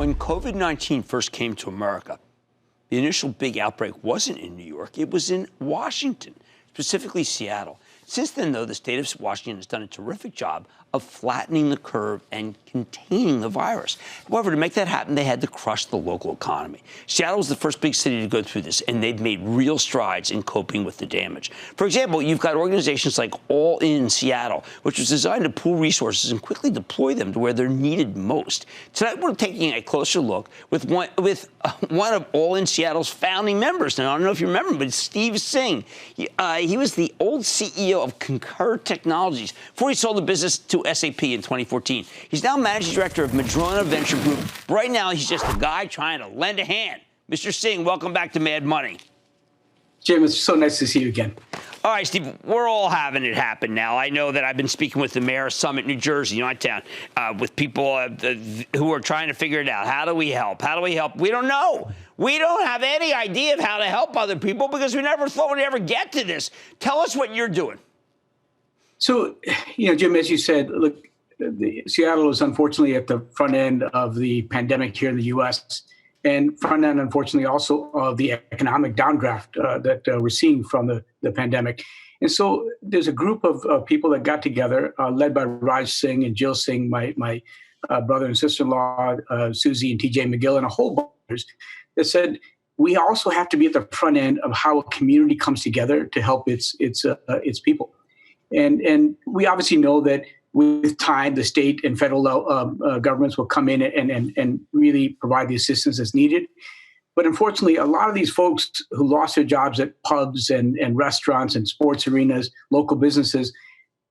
When COVID-19 first came to America, the initial big outbreak wasn't in New York. It was in Washington, specifically Seattle. Since then, though, the state of Washington has done a terrific job of flattening the curve and containing the virus. However, to make that happen, they had to crush the local economy. Seattle was the first big city to go through this, and they've made real strides in coping with the damage. For example, you've got organizations like All In Seattle, which was designed to pool resources and quickly deploy them to where they're needed most. Tonight, we're taking a closer look with one of All In Seattle's founding members. Now, I don't know if you remember, but it's Steve Singh. He was the old CEO of Concur Technologies before he sold the business to SAP in 2014. He's now managing director of Madrona Venture Group. Right now, he's just a guy trying to lend a hand. Mr. Singh, welcome back to Mad Money. Jim, it's so nice to see you again. All right, Steve, we're all having it happen now. I know that I've been speaking with the mayor of Summit, New Jersey, my town, with people who are trying to figure it out. How do we help? How do we help? We don't know. We don't have any idea of how to help other people because we never thought we'd ever get to this. Tell us what you're doing. So, Jim, as you said, look, Seattle is unfortunately at the front end of the pandemic here in the U.S. and front end, unfortunately, also of the economic downdraft that we're seeing from the pandemic. And so there's a group of people that got together, led by Raj Singh and Jill Singh, my brother and sister-in-law, Susie and TJ McGill, and a whole bunch of others, that said, we also have to be at the front end of how a community comes together to help its people. And we obviously know that with time, the state and federal governments will come in and really provide the assistance that's needed. But unfortunately, a lot of these folks who lost their jobs at pubs and restaurants and sports arenas, local businesses,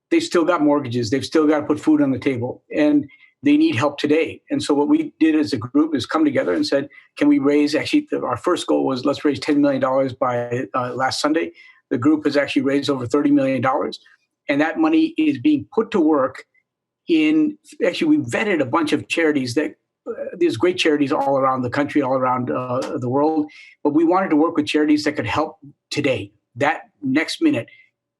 they've still got mortgages. They've still got to put food on the table. And they need help today. And so what we did as a group is come together and said, can we raise, actually, our first goal was let's raise $10 million by last Sunday. The group has actually raised over $30 million. And that money is being put to work in, actually, we vetted a bunch of charities that, there's great charities all around the country, all around the world. But we wanted to work with charities that could help today, that next minute,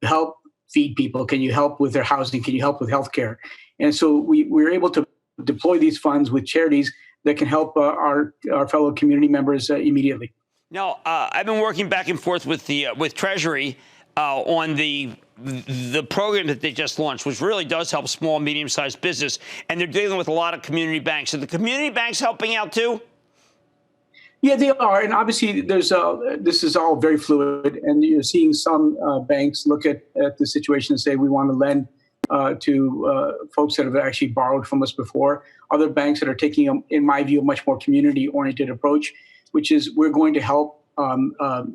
help feed people. Can you help with their housing? Can you help with healthcare? And so we were able to deploy these funds with charities that can help our fellow community members immediately. Now, I've been working back and forth with Treasury on the program that they just launched, which really does help small and medium-sized business, and they're dealing with a lot of community banks. Are the community banks helping out too? Yeah, they are, and obviously this is all very fluid, and you're seeing some banks look at the situation and say we want to lend to folks that have actually borrowed from us before. Other banks that are taking, in my view, a much more community-oriented approach, which is we're going to help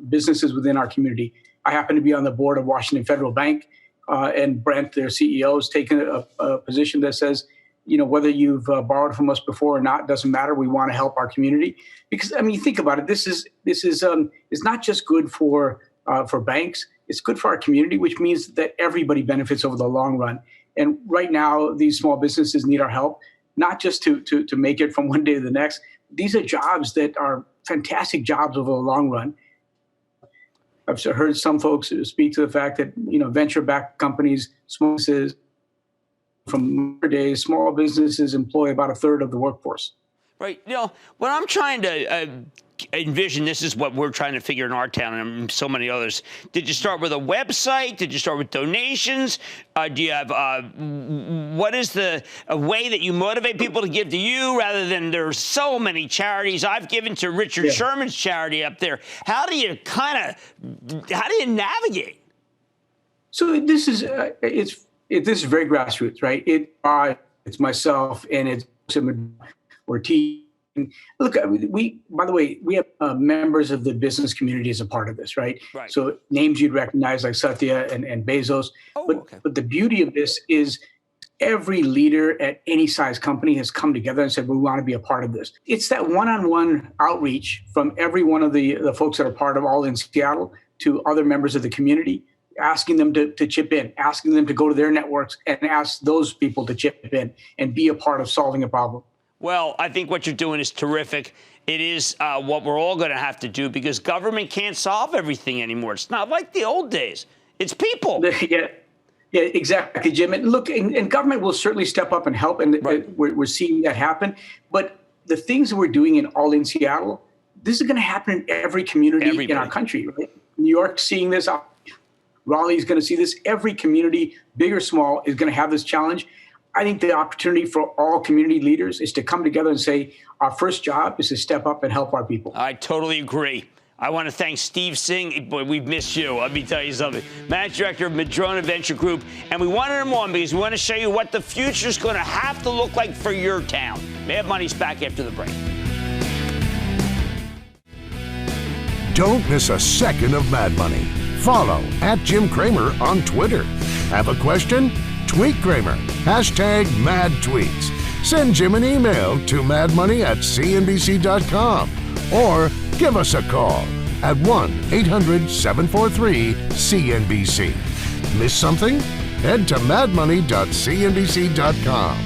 businesses within our community. I happen to be on the board of Washington Federal Bank, and Brent, their CEO, has taken a position that says, whether you've borrowed from us before or not, doesn't matter. We want to help our community because, I mean, think about it. This is it's not just good for banks. It's good for our community, which means that everybody benefits over the long run. And right now, these small businesses need our help, not just to make it from one day to the next. These are jobs that are fantastic jobs over the long run. I've heard some folks speak to the fact that, venture-backed companies, small businesses, from days, small businesses employ about a third of the workforce. Right. When I'm trying to envision, this is what we're trying to figure in our town and so many others. Did you start with a website? Did you start with donations? Do you have what is a way that you motivate people to give to you rather than there's so many charities? I've given to Richard Sherman's charity up there. How do you navigate? So this is this is very grassroots, right? It's myself and it's or team. Look, by the way, we have members of the business community as a part of this, right? So names you'd recognize like Satya and Bezos. But the beauty of this is every leader at any size company has come together and said, we want to be a part of this. It's that one-on-one outreach from every one of the folks that are part of All in Seattle to other members of the community, asking them to chip in, asking them to go to their networks and ask those people to chip in and be a part of solving a problem. Well, I think what you're doing is terrific. It is what we're all going to have to do because government can't solve everything anymore. It's not like the old days. It's people. Yeah, exactly, Jim. And look, and government will certainly step up and help, and we're seeing that happen. But the things that we're doing in All in Seattle, this is going to happen in every community in our country. Right? New York seeing this, Raleigh's going to see this. Every community, big or small, is going to have this challenge. I think the opportunity for all community leaders is to come together and say, our first job is to step up and help our people. I totally agree. I want to thank Steve Singh. Boy, we've missed you. Let me tell you something. Managing Director of Madrona Venture Group. And we wanted him on because we want to show you what the future is going to have to look like for your town. Mad Money's back after the break. Don't miss a second of Mad Money. Follow @JimCramer on Twitter. Have a question? Tweet Kramer. #MadTweets. Send Jim an email to madmoney@cnbc.com or give us a call at 1-800-743-CNBC. Miss something? Head to madmoney.cnbc.com.